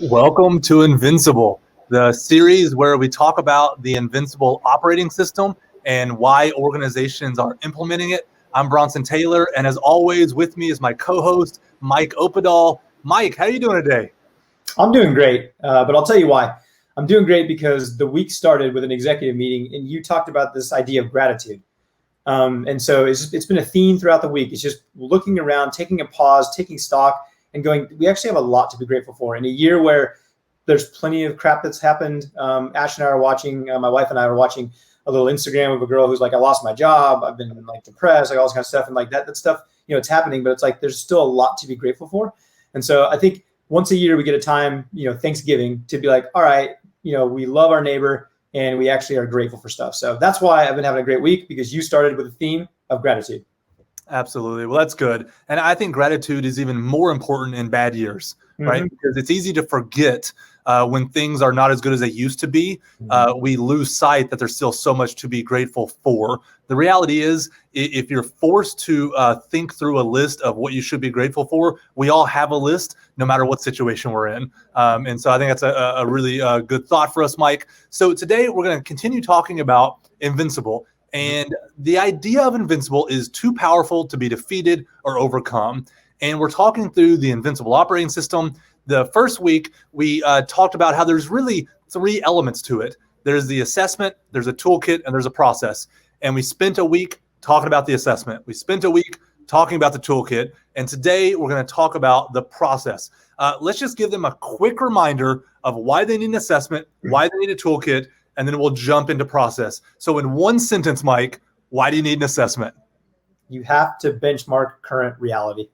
Welcome to Invincible, the series where we talk about the Invincible operating system and why organizations are implementing it. I'm Bronson Taylor, and as always, with me is my co-host, Mike Oppedahl. Mike, how are you doing today? I'm doing great, but I'll tell you why. I'm doing great because the week started with an executive meeting, and you talked about this idea of gratitude. And so it's been a theme throughout the week. It's just looking around, taking a pause, taking stock, and going, we actually have a lot to be grateful for. In a year where there's plenty of crap that's happened, Ash and I are watching, my wife and I are watching a little Instagram of a girl who's like, I lost my job, I've been like depressed, like all this kind of stuff. And like that stuff, it's happening, but it's like there's still a lot to be grateful for. And so I think once a year we get a time, Thanksgiving, to be like, all right, we love our neighbor and we actually are grateful for stuff. So that's why I've been having a great week, because you started with a theme of gratitude. Absolutely. Well, that's good. And I think gratitude is even more important in bad years, right? Because it's easy to forget when things are not as good as they used to be. We lose sight that there's still so much to be grateful for. The reality is, if you're forced to think through a list of what you should be grateful for, we all have a list, no matter what situation we're in. And so I think that's a really good thought for us, Mike. So today we're going to continue talking about Invincible. And the idea of Invincible is too powerful to be defeated or overcome. And we're talking through the Invincible operating system. The first week, we talked about how there's really three elements to it. There's the assessment, there's a toolkit, and there's a process. And we spent a week talking about the assessment. We spent a week talking about the toolkit. And today, we're going to talk about the process. Let's just give them a quick reminder of why they need an assessment, why they need a toolkit, and then we'll jump into process. So in one sentence, Mike, why do you need an assessment? You have to benchmark current reality.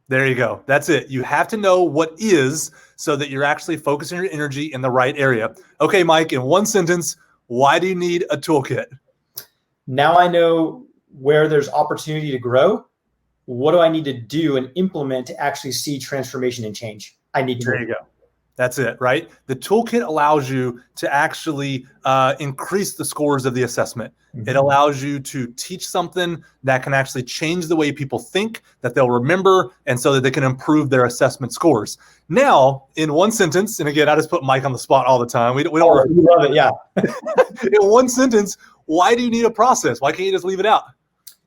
There you go. That's it. You have to know what is so that you're actually focusing your energy in the right area. Okay, Mike, in one sentence, why do you need a toolkit? Now I know where there's opportunity to grow. What do I need to do and implement to actually see transformation and change? I need to. There you go. That's it, right? The toolkit allows you to actually increase the scores of the assessment. It allows you to teach something that can actually change the way people think, that they'll remember, and so that they can improve their assessment scores. Now, in one sentence, and again, I just put Mike on the spot all the time. We don't love it, yeah. In one sentence, why do you need a process? Why can't you just leave it out?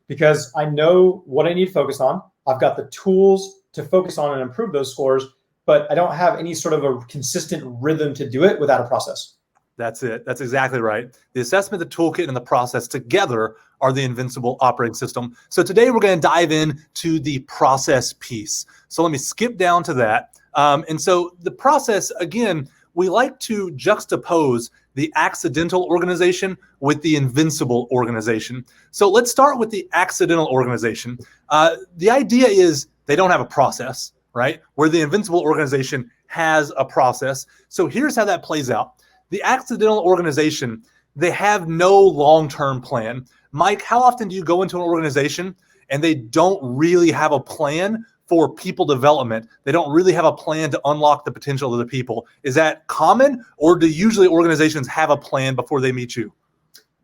Because I know what I need to focus on. I've got the tools to focus on and improve those scores, but I don't have any sort of a consistent rhythm to do it without a process. That's it. That's exactly right. The assessment, the toolkit, and the process together are the Invincible operating system. So today we're going to dive into the process piece. So let me skip down to that. And so the process, again, we like to juxtapose the accidental organization with the invincible organization. So let's start with the accidental organization. The idea is they don't have a process, right? Where the invincible organization has a process. So here's how that plays out. The accidental organization, they have no long-term plan. Mike, how often do you go into an organization and they don't really have a plan for people development? They don't really have a plan to unlock the potential of the people. Is that common, or do usually organizations have a plan before they meet you?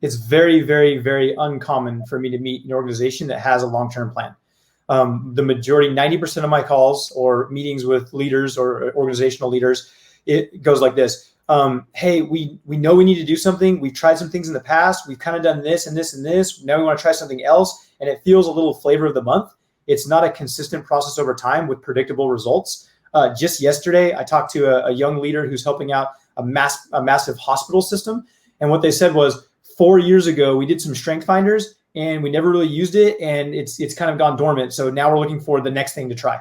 It's very, very, very uncommon for me to meet an organization that has a long-term plan. The majority, 90% of my calls or meetings with leaders or organizational leaders, it goes like this. Hey, we know we need to do something. We've tried some things in the past. We've kind of done this and this and this. Now we want to try something else. And it feels a little flavor of the month. It's not a consistent process over time with predictable results. Just yesterday, I talked to a young leader who's helping out a massive hospital system. And what they said was, 4 years ago, we did some strength finders and we never really used it. And it's kind of gone dormant. So now we're looking for the next thing to try.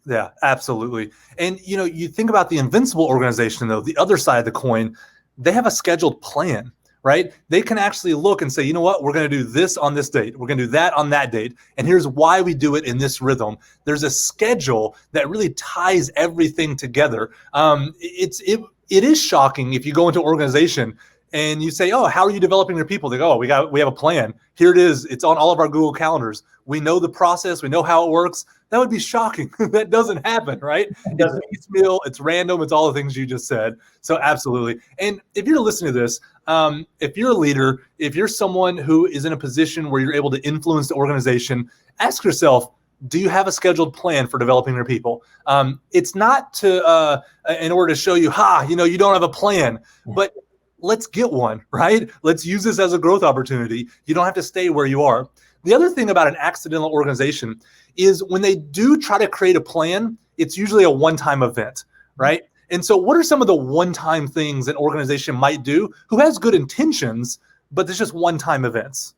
Yeah, absolutely. And, you think about the Invincible organization, though, the other side of the coin, they have a scheduled plan, right? They can actually look and say, you know what, we're going to do this on this date. We're going to do that on that date. And here's why we do it in this rhythm. There's a schedule that really ties everything together. It is shocking if you go into an organization and you say, oh, how are you developing your people? They go, oh, we have a plan. Here it is. It's on all of our Google calendars. We know the process. We know how it works. That would be shocking. That doesn't happen, right? It's piecemeal. It's random. It's all the things you just said. So absolutely. And if you're listening to this, if you're a leader, if you're someone who is in a position where you're able to influence the organization, ask yourself, do you have a scheduled plan for developing your people? It's not in order to show you, you don't have a plan, but let's get one, right? Let's use this as a growth opportunity. You don't have to stay where you are. The other thing about an accidental organization is when they do try to create a plan, it's usually a one-time event, right? And so what are some of the one-time things an organization might do who has good intentions, but there's just one-time events?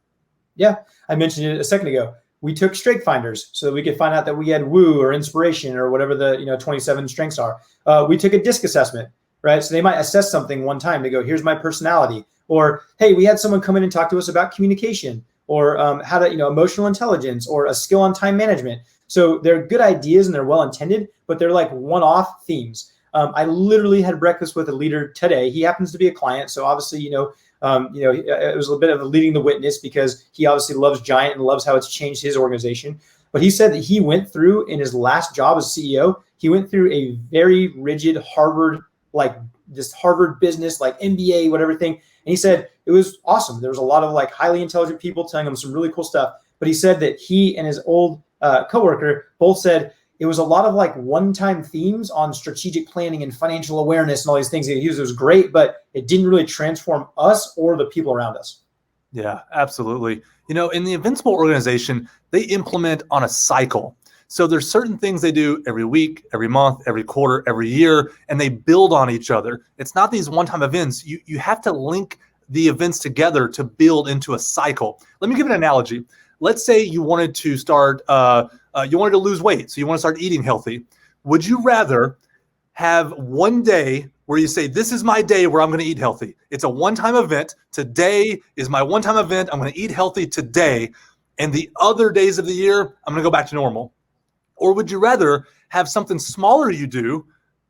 Yeah, I mentioned it a second ago. We took strength finders so that we could find out that we had woo or inspiration or whatever the 27 strengths are. We took a DISC assessment, right? So they might assess something one time to go, here's my personality. Or, hey, we had someone come in and talk to us about communication or how to, emotional intelligence or a skill on time management. So they're good ideas and they're well intended, but they're like one-off themes. I literally had breakfast with a leader today. He happens to be a client. So obviously, it was a bit of a leading the witness because he obviously loves Giant and loves how it's changed his organization. But he said that he went through in his last job as CEO, he went through a very rigid Harvard, like this Harvard business, like MBA, whatever thing. And he said it was awesome. There was a lot of like highly intelligent people telling him some really cool stuff. But he said that he and his old coworker both said it was a lot of like one-time themes on strategic planning and financial awareness and all these things that he used. It was great, but it didn't really transform us or the people around us. Yeah, absolutely. In the Invincible organization, they implement on a cycle. So there's certain things they do every week, every month, every quarter, every year, and they build on each other. It's not these one-time events. You have to link the events together to build into a cycle. Let me give an analogy. Let's say you wanted to start, you wanted to lose weight, so you want to start eating healthy. Would you rather have one day where you say, this is my day where I'm going to eat healthy? It's a one-time event. Today is my one-time event. I'm going to eat healthy today. And the other days of the year, I'm going to go back to normal. Or would you rather have something smaller you do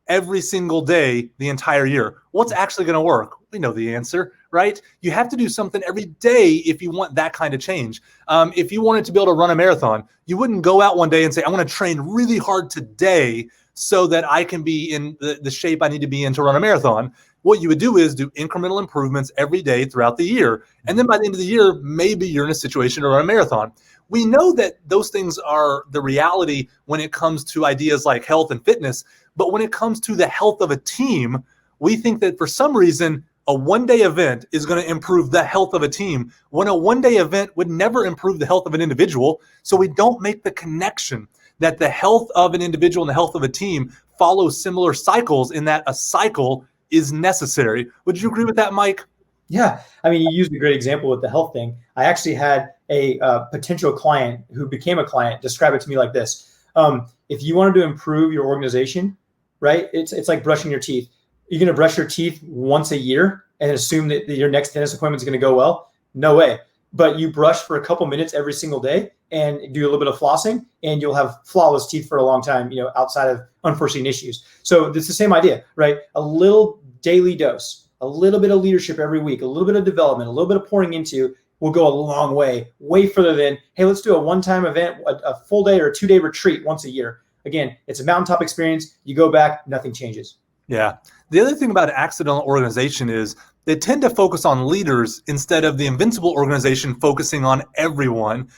every single day the entire year? What's actually going to work? We know the answer, right? You have to do something every day if you want that kind of change. If you wanted to be able to run a marathon, you wouldn't go out one day and say, I want to train really hard today so that I can be in the shape I need to be in to run a marathon. What you would do is do incremental improvements every day throughout the year. And then by the end of the year, maybe you're in a situation to run a marathon. We know that those things are the reality when it comes to ideas like health and fitness. But when it comes to the health of a team, we think that for some reason, a one-day event is going to improve the health of a team when a one-day event would never improve the health of an individual. So we don't make the connection that the health of an individual and the health of a team follow similar cycles in that a cycle is necessary. Would you agree with that, Mike? Yeah. I mean, you used a great example with the health thing. I actually had a potential client who became a client describe it to me like this. If you wanted to improve your organization, right, it's like brushing your teeth. You're going to brush your teeth once a year and assume that your next dentist appointment is going to go well? No way. But you brush for a couple minutes every single day and do a little bit of flossing, and you'll have flawless teeth for a long time, outside of unforeseen issues. So it's the same idea, right? A little daily dose, a little bit of leadership every week, a little bit of development, a little bit of pouring into will go a long way further than, hey, let's do a one-time event, a full day or a 2-day retreat once a year. Again, it's a mountaintop experience. You go back, nothing changes. Yeah. The other thing about an accidental organization is they tend to focus on leaders instead of the Invincible organization focusing on everyone.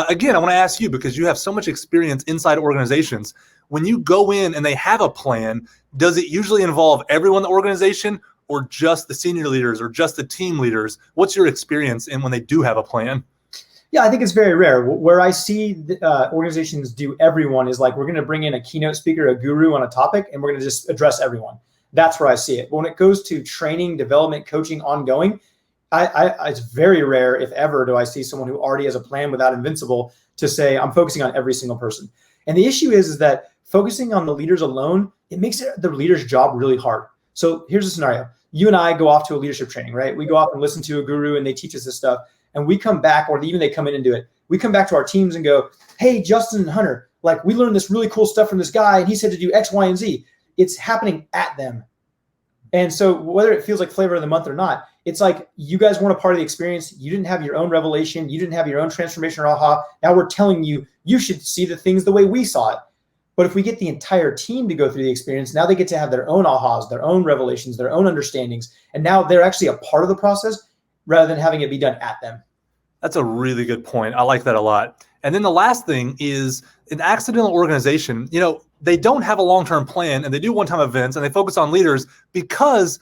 Again, I want to ask you, because you have so much experience inside organizations, when you go in and they have a plan, does it usually involve everyone in the organization or just the senior leaders or just the team leaders? What's your experience in when they do have a plan? Yeah, I think it's very rare. Where I see organizations do everyone is like, we're going to bring in a keynote speaker, a guru on a topic, and we're going to just address everyone. That's where I see it. But when it goes to training, development, coaching, ongoing, it's very rare, if ever, do I see someone who already has a plan without Invincible to say, I'm focusing on every single person. And the issue is that focusing on the leaders alone, it makes the leader's job really hard. So here's a scenario. You and I go off to a leadership training, right? We go off and listen to a guru and they teach us this stuff. And we come back, or even they come in and do it. We come back to our teams and go, hey, Justin and Hunter, like we learned this really cool stuff from this guy and he said to do X, Y, and Z. It's happening at them. And so whether it feels like flavor of the month or not, it's like you guys weren't a part of the experience. You didn't have your own revelation. You didn't have your own transformation or aha. Now we're telling you, you should see the things the way we saw it. But if we get the entire team to go through the experience, now they get to have their own ahas, their own revelations, their own understandings. And now they're actually a part of the process rather than having it be done at them. That's a really good point. I like that a lot. And then the last thing is an accidental organization. They don't have a long-term plan, and they do one-time events, and they focus on leaders because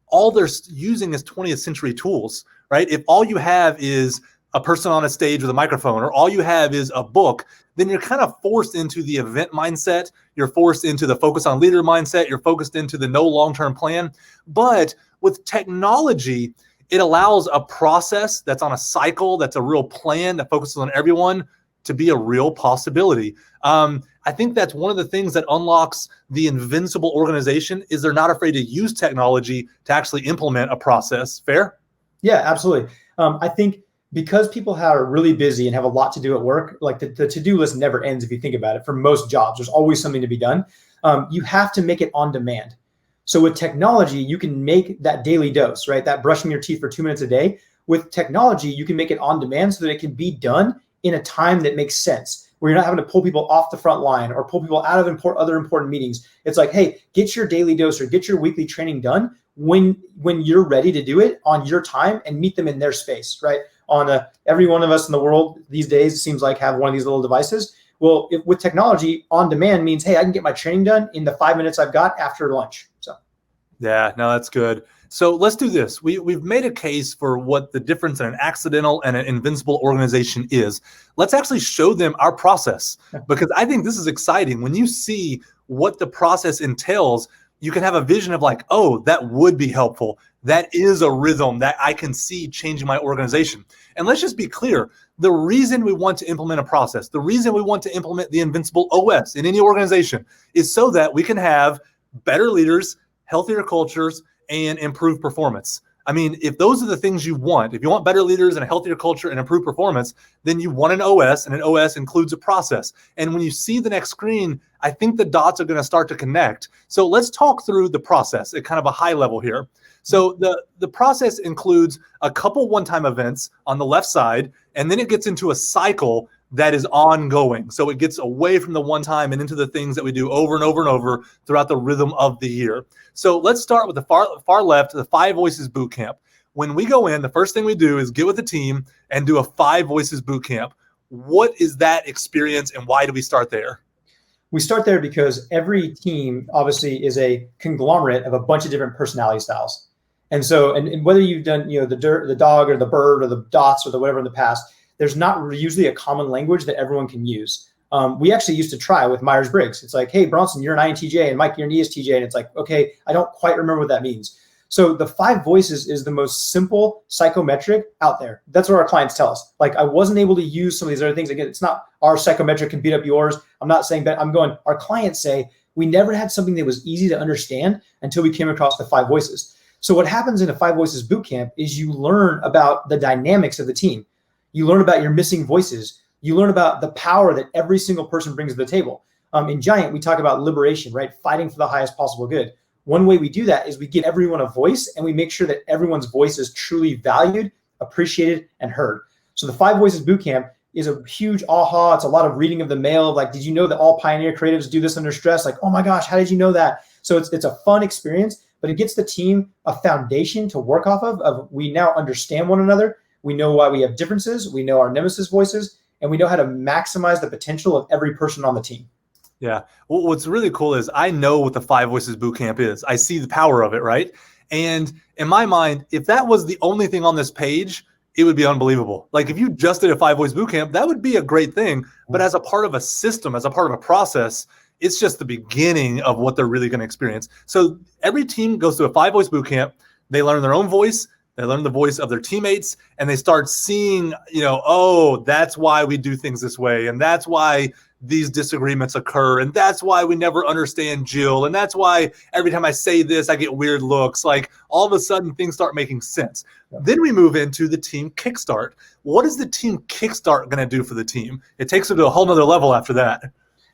all they're using is 20th century tools, right? If all you have is a person on a stage with a microphone, or all you have is a book, then you're kind of forced into the event mindset. You're forced into the focus on leader mindset. You're focused into the no long-term plan. But with technology, it allows a process that's on a cycle, that's a real plan that focuses on everyone to be a real possibility. I think that's one of the things that unlocks the invincible organization is they're not afraid to use technology to actually implement a process. Fair? Yeah, absolutely. I think because people are really busy and have a lot to do at work, like the to-do list never ends if you think about it. For most jobs, there's always something to be done. You have to make it on demand. So with technology, you can make that daily dose, right? That brushing your teeth for 2 minutes a day. With technology, you can make it on demand so that it can be done in a time that makes sense, where you're not having to pull people off the front line or pull people out of other important meetings. It's like, hey, get your daily dose or get your weekly training done when you're ready to do it on your time and meet them in their space, right? Every one of us in the world these days seems like have one of these little devices. Well, with technology, on demand means, hey, I can get my training done in the 5 minutes I've got after lunch. So, yeah, no, that's good. So let's do this. We've made a case for what the difference in an accidental and an invincible organization is. Let's actually show them our process, because I think this is exciting. When you see what the process entails, you can have a vision of like, oh, that would be helpful. That is a rhythm that I can see changing my organization. And let's just be clear. The reason we want to implement a process, the reason we want to implement the Invincible OS in any organization is so that we can have better leaders, healthier cultures, and improved performance. I mean, if those are the things you want, if you want better leaders and a healthier culture and improved performance, then you want an OS, and an OS includes a process. And when you see the next screen, I think the dots are going to start to connect. So let's talk through the process at kind of a high level here. So the process includes a couple one-time events on the left side, and then it gets into a cycle that is ongoing. So it gets away from the one time and into the things that we do over and over and over throughout the rhythm of the year. So let's start with the far left, the 5 Voices boot camp. When we go in, the first thing we do is get with the team and do a 5 Voices boot camp. What is that experience, and why do we start there? We start there because every team obviously is a conglomerate of a bunch of different personality styles. And so, and whether you've done, the dog or the bird or the dots or the whatever in the past, there's not usually a common language that everyone can use. We actually used to try with Myers-Briggs. It's like, hey, Bronson, you're an INTJ, and Mike, you're an ESTJ. And it's like, okay, I don't quite remember what that means. So the 5 Voices is the most simple psychometric out there. That's what our clients tell us. Like, I wasn't able to use some of these other things. Again, it's not our psychometric can beat up yours. I'm not saying that. Our clients say we never had something that was easy to understand until we came across the 5 Voices. So what happens in a 5 Voices bootcamp is you learn about the dynamics of the team. You learn about your missing voices. You learn about the power that every single person brings to the table. In Giant, we talk about liberation, right? Fighting for the highest possible good. One way we do that is we give everyone a voice, and we make sure that everyone's voice is truly valued, appreciated, and heard. So the 5 Voices bootcamp is a huge aha. It's a lot of reading of the mail. Like, did you know that all pioneer creatives do this under stress? Like, oh my gosh, how did you know that? So it's a fun experience, but it gets the team a foundation to work off of we now understand one another. We know why we have differences. We know our nemesis voices, and we know how to maximize the potential of every person on the team. Yeah. Well, what's really cool is I know what the 5 Voices bootcamp is. I see the power of it, right? And in my mind, if that was the only thing on this page, it would be unbelievable. Like, if you just did a 5 Voice bootcamp, that would be a great thing. But as a part of a system, as a part of a process, it's just the beginning of what they're really going to experience. So every team goes through a 5 Voice bootcamp. They learn their own voice. They learn the voice of their teammates, and they start seeing, oh, that's why we do things this way. And that's why these disagreements occur. And that's why we never understand Jill. And that's why every time I say this, I get weird looks. Like, all of a sudden things start making sense. Yeah. Then we move into the team kickstart. What is the team kickstart going to do for the team? It takes it to a whole nother level after that.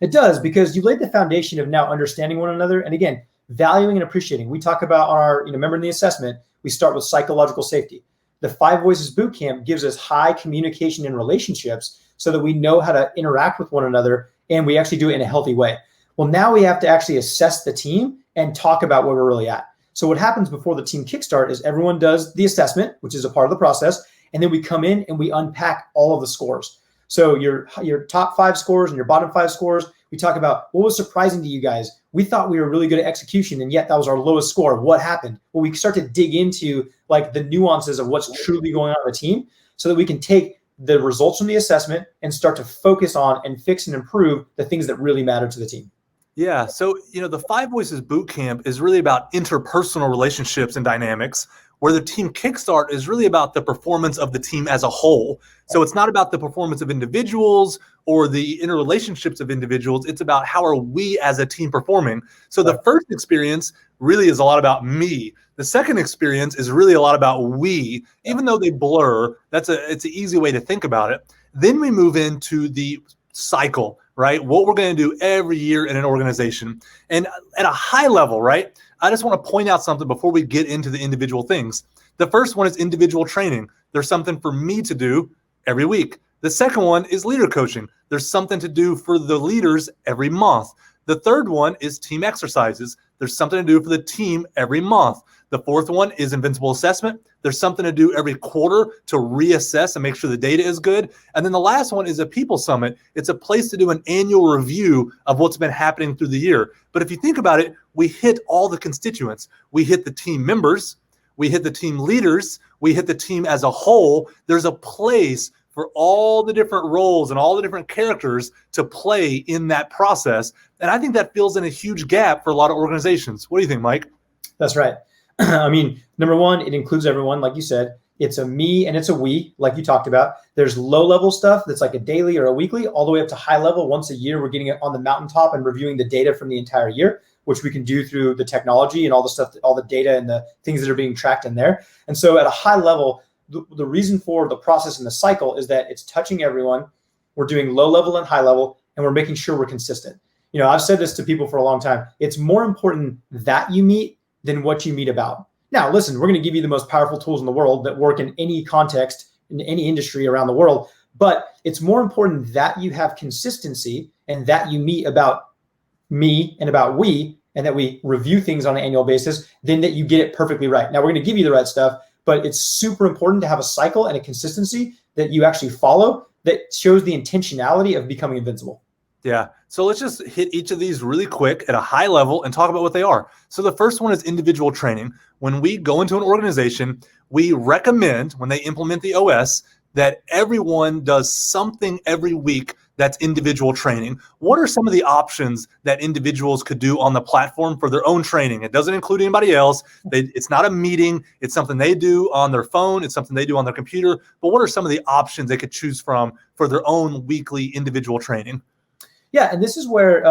It does, because you laid the foundation of now understanding one another. And again, valuing and appreciating. We talk about our, remember in the assessment, we start with psychological safety. The 5 Voices bootcamp gives us high communication in relationships so that we know how to interact with one another, and we actually do it in a healthy way. Well, now we have to actually assess the team and talk about where we're really at. So what happens before the team kickstart is everyone does the assessment, which is a part of the process, and then we come in and we unpack all of the scores. So your top 5 scores and your bottom 5 scores, we talk about what was surprising to you guys. We thought we were really good at execution, and yet that was our lowest score. What happened? Well, we start to dig into like the nuances of what's truly going on in the team so that we can take the results from the assessment and start to focus on and fix and improve the things that really matter to the team. Yeah. So, the 5 Voices Bootcamp is really about interpersonal relationships and dynamics, where the team kickstart is really about the performance of the team as a whole. So it's not about the performance of individuals or the interrelationships of individuals. It's about how are we as a team performing. So the first experience really is a lot about me. The second experience is really a lot about we, even though they blur. It's an easy way to think about it. Then we move into the cycle, right? What we're going to do every year in an organization. And at a high level, right? I just want to point out something before we get into the individual things. The first one is individual training. There's something for me to do every week. The second one is leader coaching. There's something to do for the leaders every month. The third one is team exercises. There's something to do for the team every month. The fourth one is Invincible Assessment. There's something to do every quarter to reassess and make sure the data is good. And then the last one is a People Summit. It's a place to do an annual review of what's been happening through the year. But if you think about it, we hit all the constituents. We hit the team members. We hit the team leaders. We hit the team as a whole. There's a place for all the different roles and all the different characters to play in that process. And I think that fills in a huge gap for a lot of organizations. What do you think, Mike? That's right. I mean, number one, it includes everyone, like you said. It's a me and it's a we, like you talked about. There's low-level stuff that's like a daily or a weekly, all the way up to high level. Once a year, we're getting it on the mountaintop and reviewing the data from the entire year, which we can do through the technology and all the stuff, all the data and the things that are being tracked in there. And so at a high level, the reason for the process and the cycle is that it's touching everyone. We're doing low level and high level, and we're making sure we're consistent. I've said this to people for a long time. It's more important that you meet than what you meet about. Now, listen, we're going to give you the most powerful tools in the world that work in any context, in any industry around the world. But it's more important that you have consistency and that you meet about me and about we, and that we review things on an annual basis, than that you get it perfectly right. Now, we're going to give you the right stuff, but it's super important to have a cycle and a consistency that you actually follow that shows the intentionality of becoming invincible. Yeah. So let's just hit each of these really quick at a high level and talk about what they are. So the first one is individual training. When we go into an organization, we recommend when they implement the OS that everyone does something every week that's individual training. What are some of the options that individuals could do on the platform for their own training? It doesn't include anybody else. It's not a meeting. It's something they do on their phone. It's something they do on their computer. But what are some of the options they could choose from for their own weekly individual training? Yeah, and this is where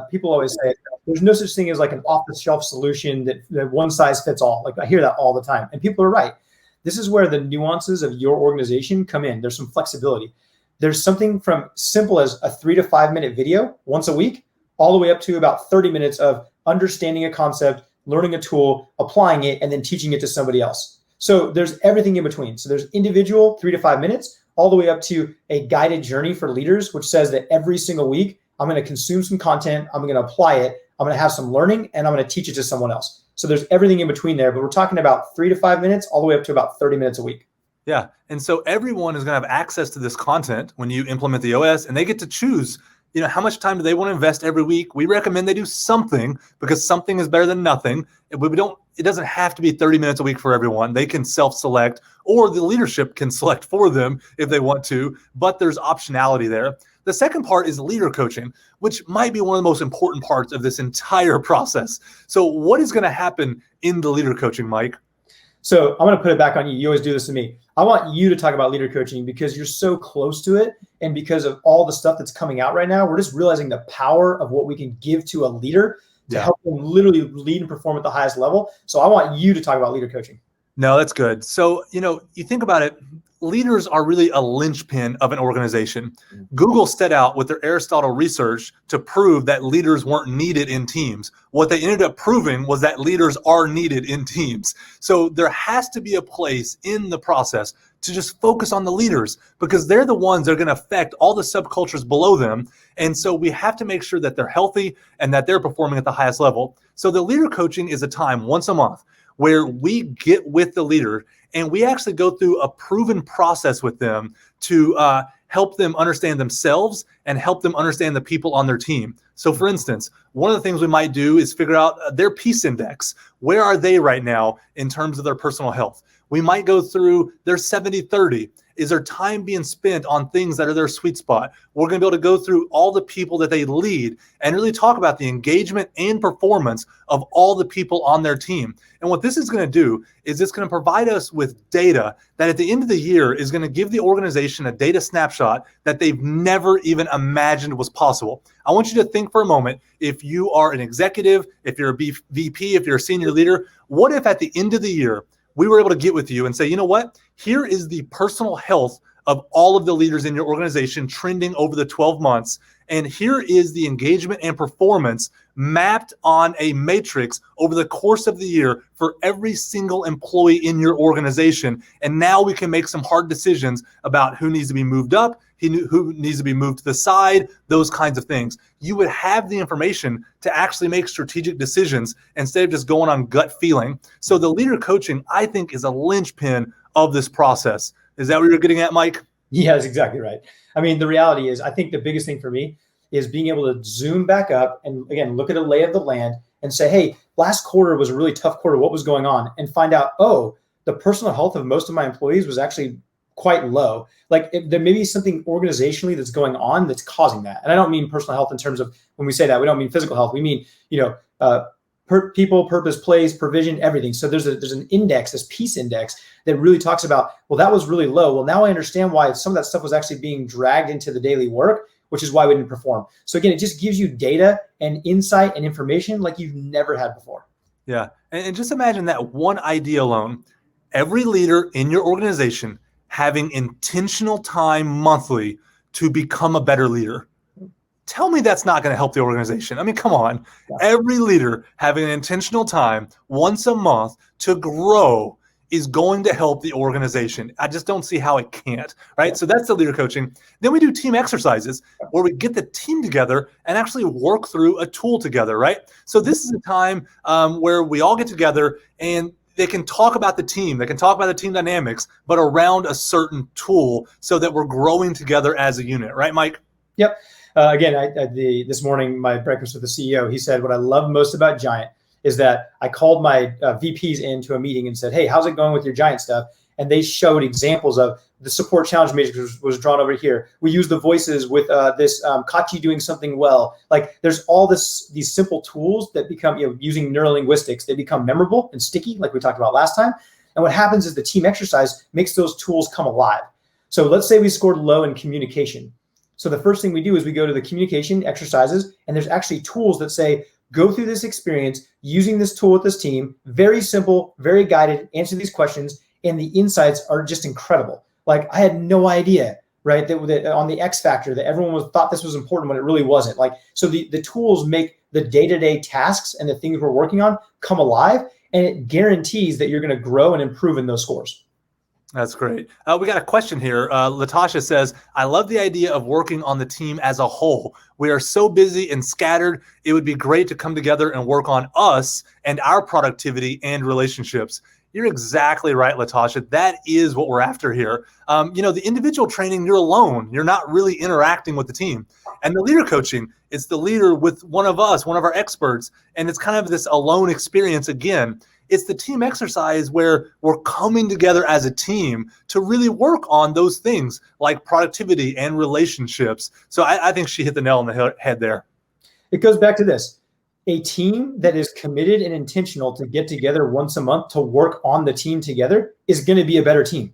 people always say there's no such thing as like an off-the-shelf solution that one size fits all. Like I hear that all the time, and people are right. This is where the nuances of your organization come in. There's some flexibility. There's something from simple as a 3 to 5 minute video once a week, all the way up to about 30 minutes of understanding a concept, learning a tool, applying it, and then teaching it to somebody else. So there's everything in between. So there's individual 3 to 5 minutes, all the way up to a guided journey for leaders, which says that every single week, I'm going to consume some content, I'm going to apply it, I'm going to have some learning, and I'm going to teach it to someone else. So there's everything in between there, but we're talking about 3 to 5 minutes, all the way up to about 30 minutes a week. Yeah. And so everyone is going to have access to this content when you implement the OS, and they get to choose, how much time do they want to invest every week. We recommend they do something because something is better than nothing. It doesn't have to be 30 minutes a week for everyone. They can self-select, or the leadership can select for them if they want to, but there's optionality there. The second part is leader coaching, which might be one of the most important parts of this entire process. So what is going to happen in the leader coaching, Mike? So I'm going to put it back on you. You always do this to me. I want you to talk about leader coaching because you're so close to it. And because of all the stuff that's coming out right now, we're just realizing the power of what we can give to a leader to help them literally lead and perform at the highest level. So I want you to talk about leader coaching. No, that's good. So, you think about it, leaders are really a linchpin of an organization. Google set out with their Aristotle research to prove that leaders weren't needed in teams. What they ended up proving was that leaders are needed in teams. So there has to be a place in the process to just focus on the leaders because they're the ones that are going to affect all the subcultures below them. And so we have to make sure that they're healthy and that they're performing at the highest level. So the leader coaching is a time once a month where we get with the leader and we actually go through a proven process with them to help them understand themselves and help them understand the people on their team. So for instance, one of the things we might do is figure out their peace index. Where are they right now in terms of their personal health? We might go through their 70-30. Is there time being spent on things that are their sweet spot? We're going to be able to go through all the people that they lead and really talk about the engagement and performance of all the people on their team. And what this is going to do is it's going to provide us with data that at the end of the year is going to give the organization a data snapshot that they've never even imagined was possible. I want you to think for a moment, if you are an executive, if you're a VP, if you're a senior leader, what if at the end of the year, we were able to get with you and say, you know what? Here is the personal health of all of the leaders in your organization trending over the 12 months. And here is the engagement and performance mapped on a matrix over the course of the year for every single employee in your organization. And now we can make some hard decisions about who needs to be moved up, who needs to be moved to the side, those kinds of things. You would have the information to actually make strategic decisions instead of just going on gut feeling. So the leader coaching, I think, is a linchpin of this process. Is that what you're getting at, Mike? Yeah, that's exactly right. I mean, the reality is, I think the biggest thing for me is being able to zoom back up and, again, look at a lay of the land and say, hey, last quarter was a really tough quarter. What was going on? And find out, oh, the personal health of most of my employees was actually quite low. Like there may be something organizationally that's going on that's causing that. And I don't mean personal health in terms of, when we say that, we don't mean physical health. We mean, people, purpose, place, provision, everything. So there's an index, this peace index that really talks about, well, that was really low. Well, now I understand why some of that stuff was actually being dragged into the daily work, which is why we didn't perform. So again, it just gives you data and insight and information like you've never had before. Yeah. And just imagine that one idea alone, every leader in your organization having intentional time monthly to become a better leader. Tell me that's not going to help the organization. I mean, come on. Yeah. Every leader having an intentional time once a month to grow is going to help the organization. I just don't see how it can't, right? Yeah. So that's the leader coaching. Then we do team exercises where we get the team together and actually work through a tool together, right? So this is a time where we all get together and they can talk about the team. They can talk about the team dynamics, but around a certain tool so that we're growing together as a unit, right, Mike? Yep. This morning, my breakfast with the CEO, he said, what I love most about Giant is that I called my VPs into a meeting and said, hey, how's it going with your Giant stuff? And they showed examples of the support challenge matrix was drawn over here. We use the voices with this Kachi doing something well. Like there's all these simple tools that become, using neurolinguistics, they become memorable and sticky, like we talked about last time. And what happens is the team exercise makes those tools come alive. So let's say we scored low in communication. So the first thing we do is we go to the communication exercises, and there's actually tools that say, go through this experience using this tool with this team, very simple, very guided, answer these questions, and the insights are just incredible. Like I had no idea, right, that on the X factor that everyone thought this was important when it really wasn't. Like, so the tools make the day-to-day tasks and the things we're working on come alive, and it guarantees that you're going to grow and improve in those scores. That's great. We got a question here. Latasha says, I love the idea of working on the team as a whole. We are so busy and scattered. It would be great to come together and work on us and our productivity and relationships. You're exactly right, Latasha. That is what we're after here. The individual training, you're alone. You're not really interacting with the team. And the leader coaching, it's the leader with one of us, one of our experts. And it's kind of this alone experience again. It's the team exercise where we're coming together as a team to really work on those things like productivity and relationships. So I think she hit the nail on the head there. It goes back to this. A team that is committed and intentional to get together once a month to work on the team together is going to be a better team.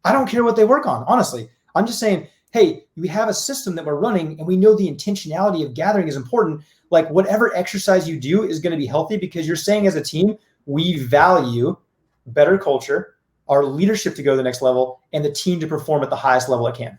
I don't care what they work on, honestly. I'm just saying, hey, we have a system that we're running and we know the intentionality of gathering is important. Like whatever exercise you do is going to be healthy because you're saying as a team, we value better culture, our leadership to go to the next level, and the team to perform at the highest level it can.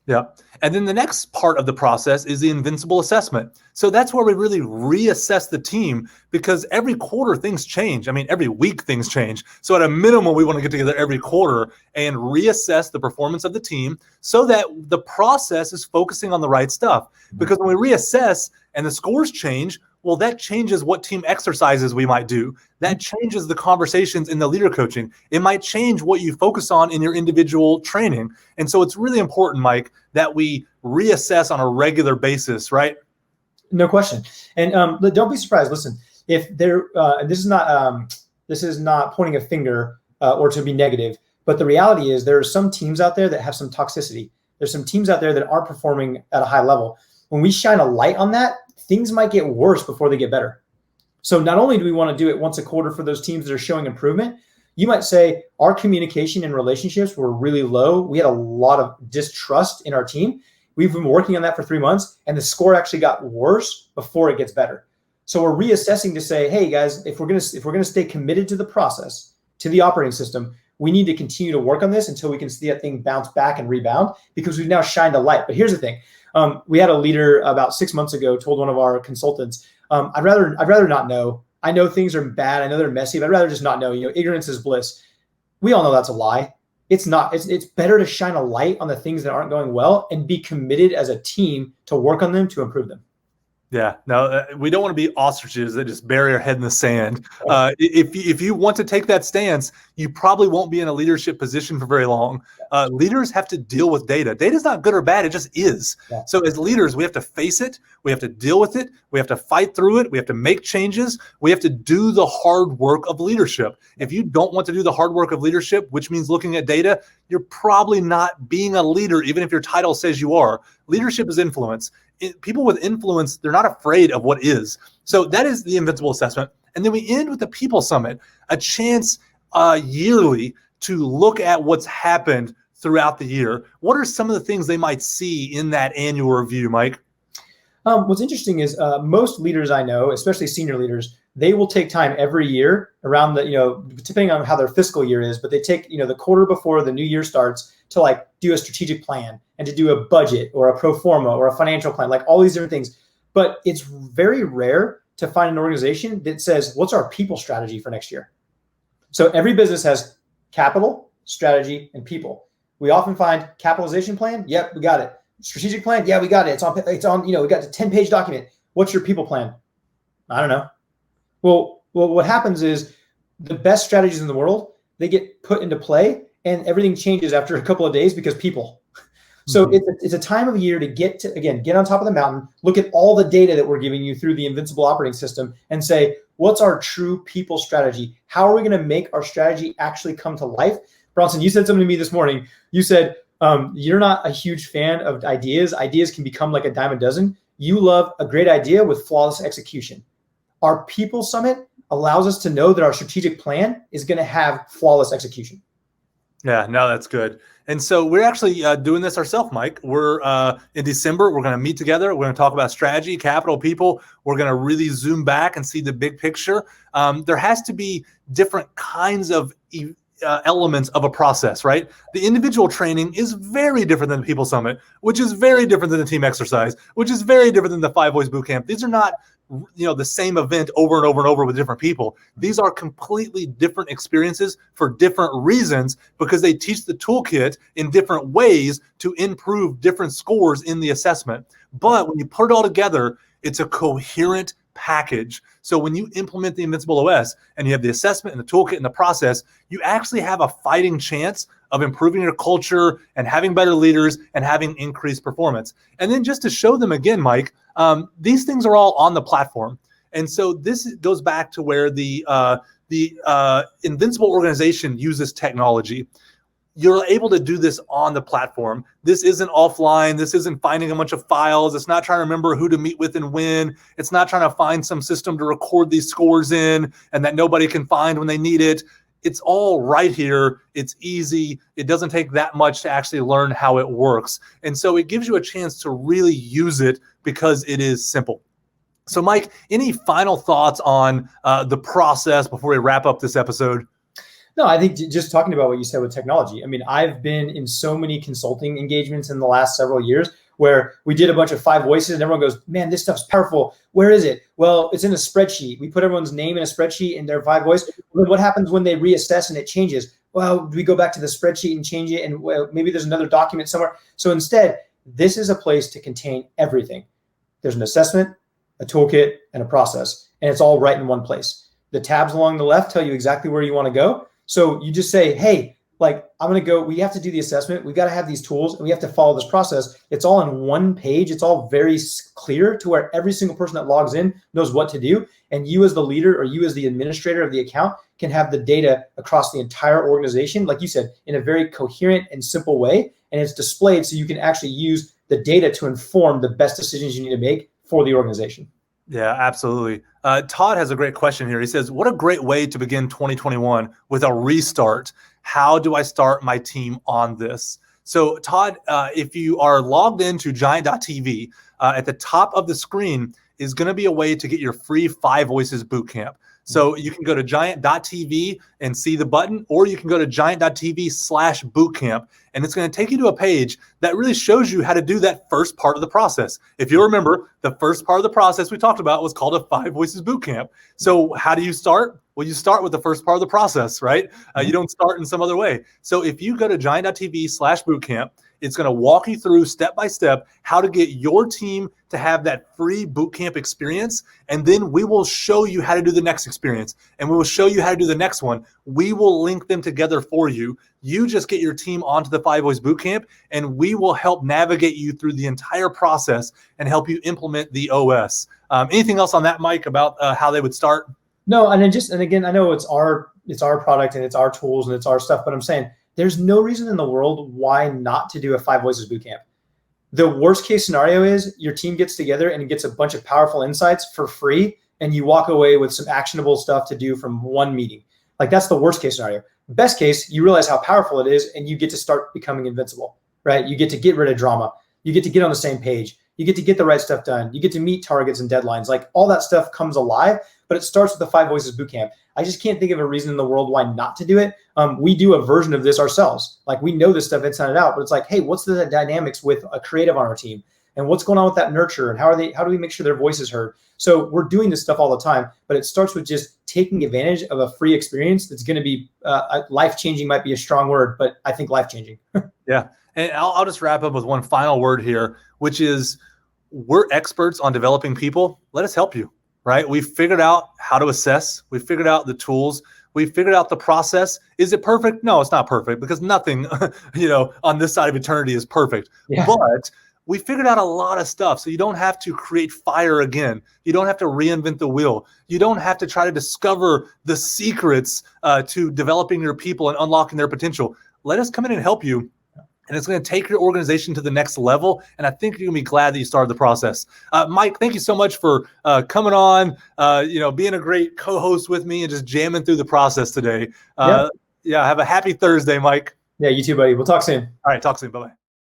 Yeah. And then the next part of the process is the Invincible assessment. So that's where we really reassess the team because every quarter things change. I mean, every week things change. So at a minimum, we want to get together every quarter and reassess the performance of the team so that the process is focusing on the right stuff. Because when we reassess and the scores change, well, that changes what team exercises we might do. That changes the conversations in the leader coaching. It might change what you focus on in your individual training. And so it's really important, Mike, that we reassess on a regular basis, right? No question. And don't be surprised. Listen, if there, and this is not pointing a finger or to be negative, but the reality is there are some teams out there that have some toxicity. There's some teams out there that aren't performing at a high level. When we shine a light on that, things might get worse before they get better. So not only do we want to do it once a quarter for those teams that are showing improvement, you might say our communication and relationships were really low. We had a lot of distrust in our team. We've been working on that for 3 months, and the score actually got worse before it gets better. So we're reassessing to say, hey guys, if we're gonna stay committed to the process, to the operating system, we need to continue to work on this until we can see that thing bounce back and rebound, because we've now shined a light. But here's the thing. We had a leader about 6 months ago told one of our consultants, I'd rather not know. I know things are bad. I know they're messy, but I'd rather just not know. Ignorance is bliss. We all know that's a lie. It's not. It's better to shine a light on the things that aren't going well and be committed as a team to work on them, to improve them. Yeah, no, we don't want to be ostriches that just bury our head in the sand. If you want to take that stance, you probably won't be in a leadership position for very long. Leaders have to deal with data. Data is not good or bad. It just is. Yeah. So as leaders, we have to face it. We have to deal with it. We have to fight through it. We have to make changes. We have to do the hard work of leadership. If you don't want to do the hard work of leadership, which means looking at data, you're probably not being a leader, even if your title says you are. Leadership is influence. People with influence, they're not afraid of what is. So that is the Invincible assessment. And then we end with the People Summit, a chance yearly to look at what's happened throughout the year. What are some of the things they might see in that annual review, Mike? What's interesting is most leaders I know, especially senior leaders, they will take time every year around the, depending on how their fiscal year is, but they take, the quarter before the new year starts to do a strategic plan and to do a budget or a pro forma or a financial plan, all these different things. But it's very rare to find an organization that says, what's our people strategy for next year? So every business has capital, strategy, and people. We often find capitalization plan. Yep, we got it. Strategic plan. Yeah, we got it. It's on, we got a 10-page document. What's your people plan? I don't know. Well, what happens is the best strategies in the world, they get put into play and everything changes after a couple of days because people. So it's a time of year to get on top of the mountain, look at all the data that we're giving you through the Invincible operating system and say, what's our true people strategy? How are we going to make our strategy actually come to life? Bronson, you said something to me this morning. You said, you're not a huge fan of ideas. Ideas can become like a dime a dozen. You love a great idea with flawless execution. Our People Summit allows us to know that our strategic plan is going to have flawless execution. Yeah, no, that's good. And so we're actually doing this ourselves, Mike. We're in December. We're going to meet together. We're going to talk about strategy, capital, people. We're going to really zoom back and see the big picture. There has to be different kinds of elements of a process, right? The individual training is very different than the People Summit, which is very different than the team exercise, which is very different than the 5 Voice Bootcamp. These are not the same event over and over and over with different people. These are completely different experiences for different reasons because they teach the toolkit in different ways to improve different scores in the assessment. But when you put it all together, it's a coherent package. So when you implement the Invincible OS and you have the assessment and the toolkit and the process, you actually have a fighting chance of improving your culture and having better leaders and having increased performance. And then just to show them again, Mike, these things are all on the platform. And so this goes back to where the Invincible organization uses technology. You're able to do this on the platform. This isn't offline. This isn't finding a bunch of files. It's not trying to remember who to meet with and when. It's not trying to find some system to record these scores in and that nobody can find when they need it. It's all right here. It's easy. It doesn't take that much to actually learn how it works. And so it gives you a chance to really use it because it is simple. So Mike, any final thoughts on the process before we wrap up this episode? No, I think just talking about what you said with technology. I mean, I've been in so many consulting engagements in the last several years where we did a bunch of 5 voices and everyone goes, man, this stuff's powerful. Where is it? Well, it's in a spreadsheet. We put everyone's name in a spreadsheet and their 5 voice. What happens when they reassess and it changes? Well, do we go back to the spreadsheet and change it? And well, maybe there's another document somewhere. So instead, this is a place to contain everything. There's an assessment. a toolkit, and a process. And it's all right in one place. The tabs along the left tell you exactly where you want to go. So you just say, hey, like, I'm going to go, we have to do the assessment. We've got to have these tools and we have to follow this process. It's all on one page. It's all very clear to where every single person that logs in knows what to do. And you as the leader or you as the administrator of the account can have the data across the entire organization, like you said, in a very coherent and simple way. And it's displayed so you can actually use the data to inform the best decisions you need to make for the organization. Yeah, absolutely. Todd has a great question here. He says, what a great way to begin 2021 with a restart. How do I start my team on this? So Todd, if you are logged into giant.tv, at the top of the screen is going to be a way to get your free 5 Voices Bootcamp. So you can go to giant.tv and see the button, or you can go to giant.tv/bootcamp, and it's going to take you to a page that really shows you how to do that first part of the process. If you remember, the first part of the process we talked about was called a 5 Voices Bootcamp. So how do you start? Well, you start with the first part of the process, right? You don't start in some other way. So if you go to giant.tv/bootcamp, it's going to walk you through step by step how to get your team to have that free bootcamp experience. And then we will show you how to do the next experience. And we will show you how to do the next one. We will link them together for you. You just get your team onto the 5 Voice Bootcamp, and we will help navigate you through the entire process and help you implement the OS. Anything else on that, Mike, about how they would start? No, and again, I know it's our product and it's our tools and it's our stuff, but I'm saying there's no reason in the world why not to do a 5 Voices Bootcamp. The worst case scenario is your team gets together and gets a bunch of powerful insights for free, and you walk away with some actionable stuff to do from one meeting. Like, that's the worst case scenario. Best case, you realize how powerful it is and you get to start becoming invincible, right? You get to get rid of drama. You get to get on the same page. You get to get the right stuff done. You get to meet targets and deadlines. Like, all that stuff comes alive, but it starts with the 5 Voices Bootcamp. I just can't think of a reason in the world why not to do it. We do a version of this ourselves. Like, we know this stuff inside and out, but it's like, hey, what's the dynamics with a creative on our team? And what's going on with that nurture? And how do we make sure their voice is heard? So we're doing this stuff all the time, but it starts with just taking advantage of a free experience that's going to be life-changing. Might be a strong word, but I think life-changing. Yeah. And I'll just wrap up with one final word here, which is, we're experts on developing people. Let us help you, right? We've figured out how to assess. We've figured out the tools. We've figured out the process. Is it perfect? No, it's not perfect, because nothing, on this side of eternity is perfect. Yeah. But we figured out a lot of stuff. So you don't have to create fire again. You don't have to reinvent the wheel. You don't have to try to discover the secrets to developing your people and unlocking their potential. Let us come in and help you. And it's going to take your organization to the next level. And I think you're going to be glad that you started the process. Mike, thank you so much for coming on, being a great co-host with me and just jamming through the process today. Yeah, have a happy Thursday, Mike. Yeah, you too, buddy. We'll talk soon. All right, talk soon. Bye-bye.